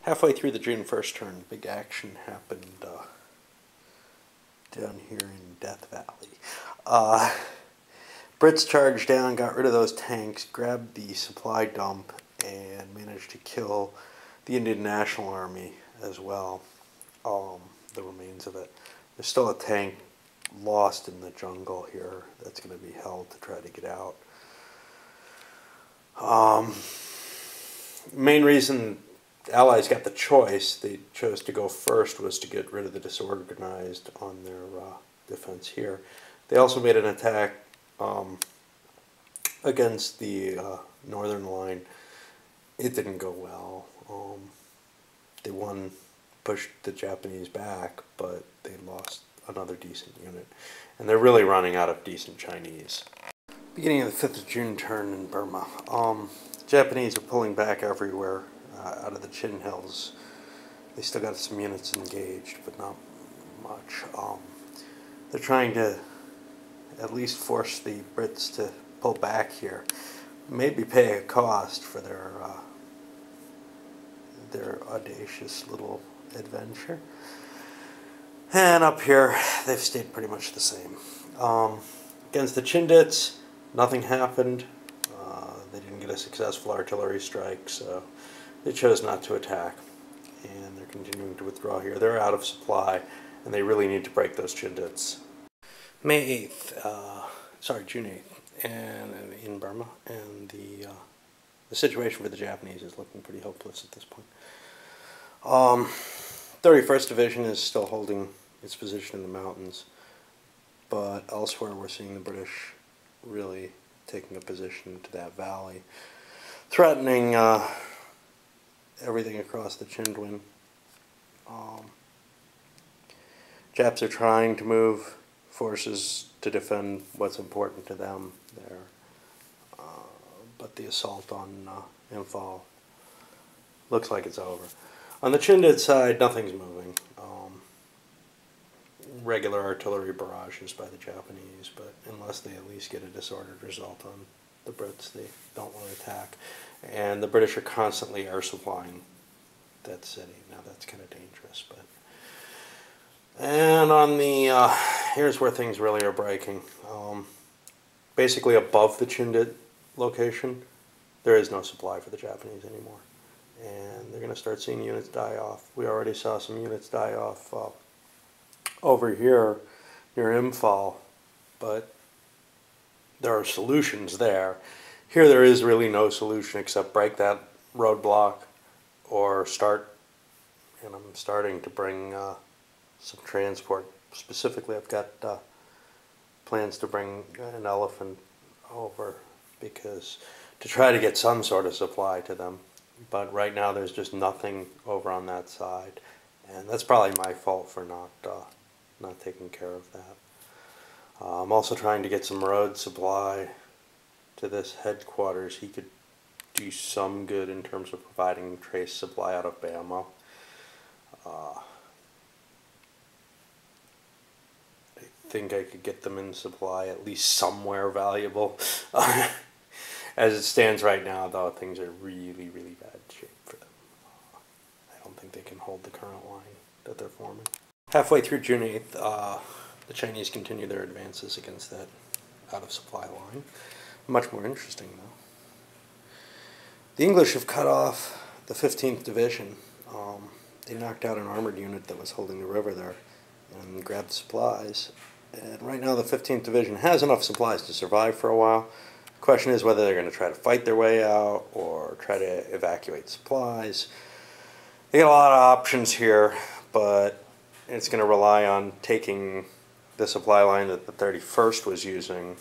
Halfway through the June 1st turn, big action happened down here in Death Valley. Brits charged down, got rid of those tanks, grabbed the supply dump, and managed to kill the Indian National Army as well, the remains of it. There's still a tank lost in the jungle here that's going to be held to try to get out. Main reason the Allies got the choice, they chose to go first, was to get rid of the disorganized on their defense here. They also made an attack against the northern line. It didn't go well. They won, pushed the Japanese back, but they lost another decent unit. And they're really running out of decent Chinese. Beginning of the 5th of June turn in Burma. Japanese are pulling back everywhere out of the Chin Hills. They still got some units engaged, but not much. They're trying to at least force the Brits to pull back here. Maybe pay a cost for their audacious little adventure. And up here, they've stayed pretty much the same. Against the Chindits, nothing happened. They didn't get a successful artillery strike, so they chose not to attack. And they're continuing to withdraw here. They're out of supply, and they really need to break those Chindits. June 8th, and in Burma, and the situation for the Japanese is looking pretty hopeless at this point. 31st Division is still holding its position in the mountains, but elsewhere we're seeing the British really taking a position to that valley, threatening everything across the Chindwin. Japs are trying to move forces to defend what's important to them there, but the assault on Imphal looks like it's over. On the Chindit side, nothing's moving. Regular artillery barrages by the Japanese, but unless they at least get a disordered result on the Brits, they don't want to attack. And the British are constantly air supplying that city. Now that's kind of dangerous, but... And on the, here's where things really are breaking. Basically above the Chindit location, there is no supply for the Japanese anymore. And they're going to start seeing units die off. We already saw some units die off over here near Imphal, but there are solutions there. Here there is really no solution except break that roadblock or start, and I'm starting to bring some transport. Specifically, I've got plans to bring an elephant over because to try to get some sort of supply to them. But right now there's just nothing over on that side, and that's probably my fault for not taking care of that. I'm also trying to get some road supply to this headquarters. He could do some good in terms of providing trace supply out of Burma. I think I could get them in supply at least somewhere valuable. As it stands right now, though, things are really, really bad shape for them. I don't think they can hold the current line that they're forming. Halfway through June 8th, the Chinese continue their advances against that out-of-supply line. Much more interesting, though. The English have cut off the 15th Division. They knocked out an armored unit that was holding the river there and grabbed the supplies. And right now the 15th Division has enough supplies to survive for a while. The question is whether they're going to try to fight their way out or try to evacuate supplies. They got a lot of options here, but it's going to rely on taking the supply line that the 31st was using,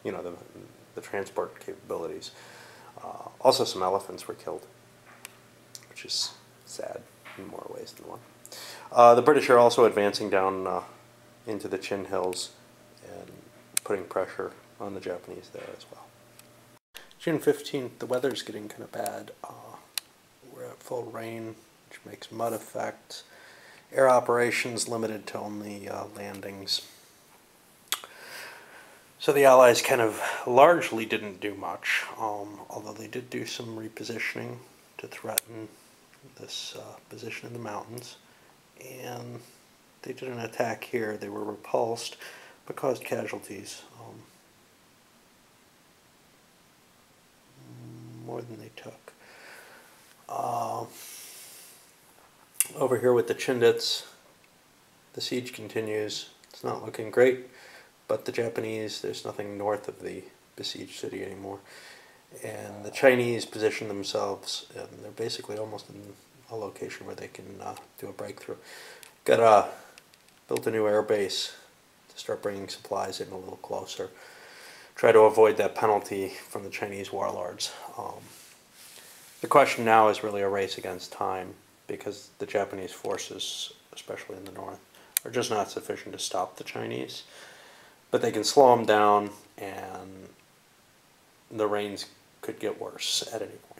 you know, the transport capabilities. Also some elephants were killed, which is sad in more ways than one. The British are also advancing down into the Chin Hills and putting pressure on the Japanese there as well. June 15th, the weather's getting kind of bad. We're at full rain, which makes mud effect. Air operations limited to only landings. So the Allies kind of largely didn't do much, although they did do some repositioning to threaten this position in the mountains, and they did an attack here. They were repulsed, but caused casualties. More than they took. Over here with the Chindits, the siege continues. It's not looking great, but the Japanese, there's nothing north of the besieged city anymore. And the Chinese position themselves, and they're basically almost in a location where they can do a breakthrough. Built a new air base to start bringing supplies in a little closer. Try to avoid that penalty from the Chinese warlords. The question now is really a race against time, because the Japanese forces, especially in the north, are just not sufficient to stop the Chinese. But they can slow them down, and the rains could get worse at any point.